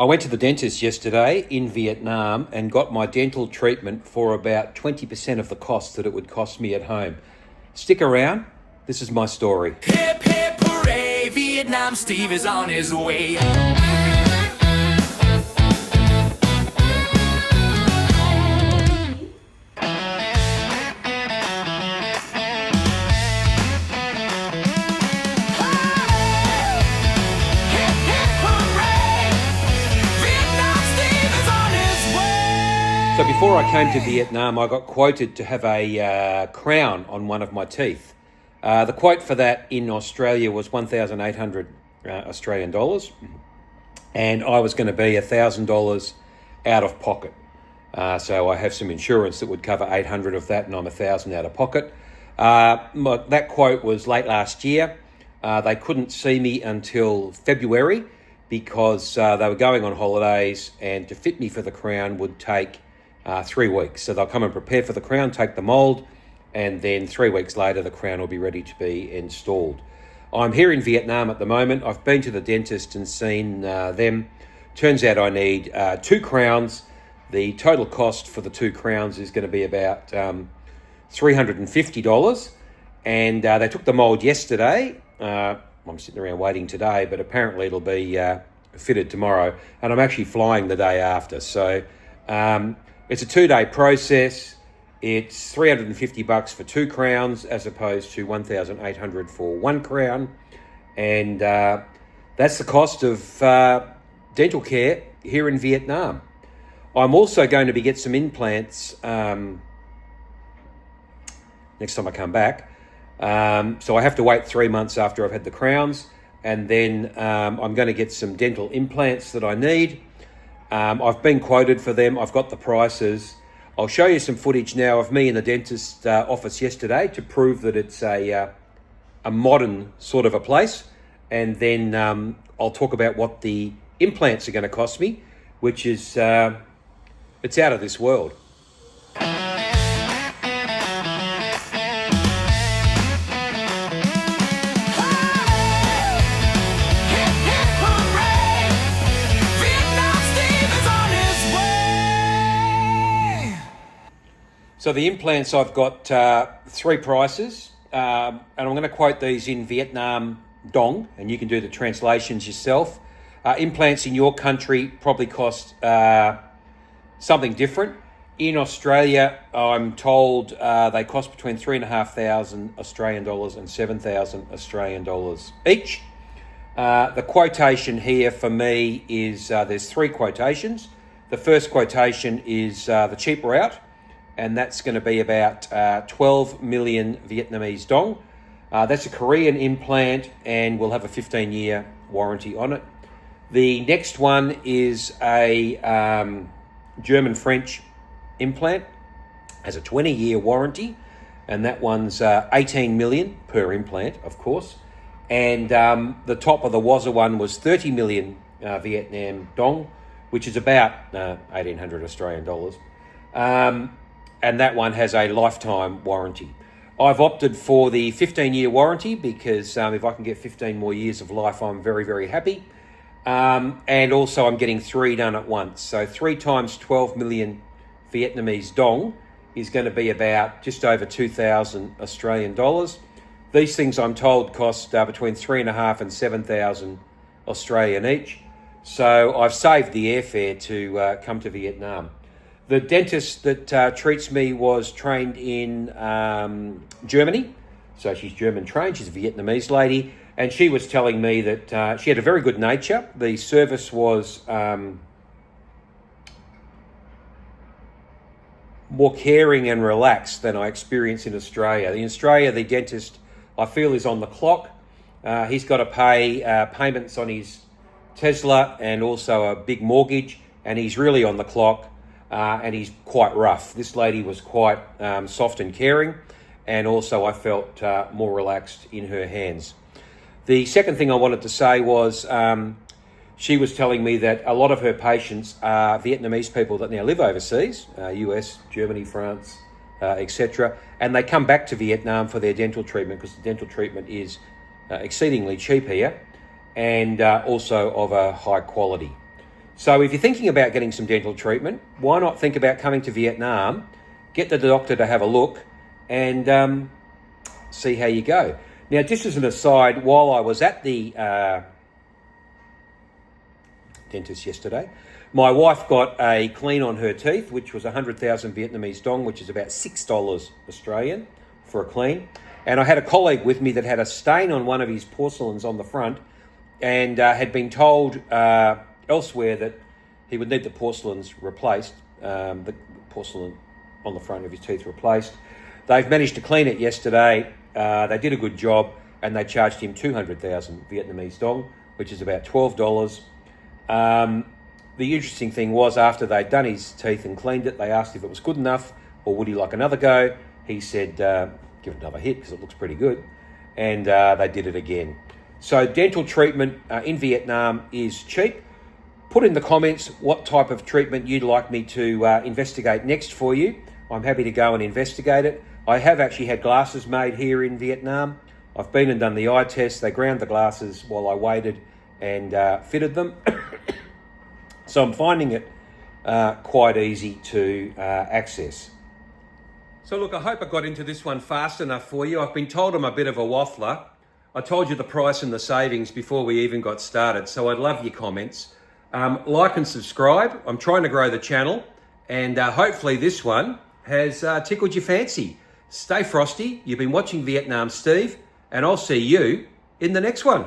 I went to the dentist yesterday in Vietnam and got my dental treatment for about 20% of the cost that it would cost me at home. Stick around, this is my story. Hip hip hooray, Vietnam Steve is on his way. So before I came to Vietnam, I got quoted to have a crown on one of my teeth. The quote for that in Australia was 1,800 Australian dollars, and I was going to be $1,000 out of pocket. So I have some insurance that would cover 800 of that, and I'm 1,000 out of pocket. That quote was late last year. They couldn't see me until February because they were going on holidays, and to fit me for the crown would take 3 weeks. So they'll come and prepare for the crown, take the mould, and then 3 weeks later the crown will be ready to be installed. I'm here in Vietnam at the moment. I've been to the dentist and seen them. Turns out I need 2 crowns. The total cost for the 2 crowns is going to be about $350, and they took the mould yesterday. I'm sitting around waiting today, but apparently it'll be fitted tomorrow, and I'm actually flying the day after. So it's a 2-day process. It's $350 for 2 crowns as opposed to 1,800 for 1 crown. And that's the cost of dental care here in Vietnam. I'm also going to get some implants next time I come back. So I have to wait 3 months after I've had the crowns, and then I'm going to get some dental implants that I need. I've been quoted for them. I've got the prices. I'll show you some footage now of me in the dentist's office yesterday to prove that it's a modern sort of a place. And then I'll talk about what the implants are going to cost me, which is, it's out of this world. So the implants, I've got 3 prices, and I'm going to quote these in Vietnam dong, and you can do the translations yourself. Implants in your country probably cost something different. In Australia, I'm told they cost between 3,500 Australian dollars and 7,000 Australian dollars each. The quotation here for me is, there's 3 quotations. The first quotation is the cheap route, and that's going to be about 12 million Vietnamese dong. That's a Korean implant, and we'll have a 15-year warranty on it. The next one is a German-French implant, has a 20-year warranty, and that one's 18 million per implant, of course. And the top of the Wazza one was 30 million Vietnam dong, which is about 1,800 Australian dollars. And that one has a lifetime warranty. I've opted for the 15-year warranty because if I can get 15 more years of life, I'm very, very happy. And also I'm getting 3 done at once. So 3 times 12 million Vietnamese dong is going to be about just over 2,000 Australian dollars. These things, I'm told, cost between 3,500 and 7,000 Australian each. So I've saved the airfare to come to Vietnam. The dentist that treats me was trained in Germany. So she's German trained, she's a Vietnamese lady. And she was telling me that she had a very good nature. The service was more caring and relaxed than I experienced in Australia. In Australia, the dentist, I feel, is on the clock. He's got to pay payments on his Tesla and also a big mortgage, and he's really on the clock. And he's quite rough. This lady was quite soft and caring, and also I felt more relaxed in her hands. The second thing I wanted to say was she was telling me that a lot of her patients are Vietnamese people that now live overseas, US, Germany, France, etc. And they come back to Vietnam for their dental treatment because the dental treatment is exceedingly cheap here and also of a high quality. So if you're thinking about getting some dental treatment, why not think about coming to Vietnam, get the doctor to have a look, and see how you go. Now, just as an aside, while I was at the dentist yesterday, my wife got a clean on her teeth, which was 100,000 Vietnamese dong, which is about $6 Australian for a clean. And I had a colleague with me that had a stain on one of his porcelains on the front, and had been told elsewhere that he would need the porcelains replaced, the porcelain on the front of his teeth replaced. They've managed to clean it yesterday. They did a good job, and they charged him 200,000 Vietnamese dong, which is about $12. The interesting thing was, after they'd done his teeth and cleaned it, they asked if it was good enough or would he like another go. He said, give it another hit because it looks pretty good. And they did it again. So dental treatment in Vietnam is cheap. Put in the comments what type of treatment you'd like me to investigate next for you. I'm happy to go and investigate it. I have actually had glasses made here in Vietnam. I've been and done the eye test. They ground the glasses while I waited and fitted them. So I'm finding it quite easy to access. So look, I hope I got into this one fast enough for you. I've been told I'm a bit of a waffler. I told you the price and the savings before we even got started, so I'd love your comments. Like and subscribe. I'm trying to grow the channel, and hopefully this one has tickled your fancy. Stay frosty. You've been watching Vietnam Steve, and I'll see you in the next one.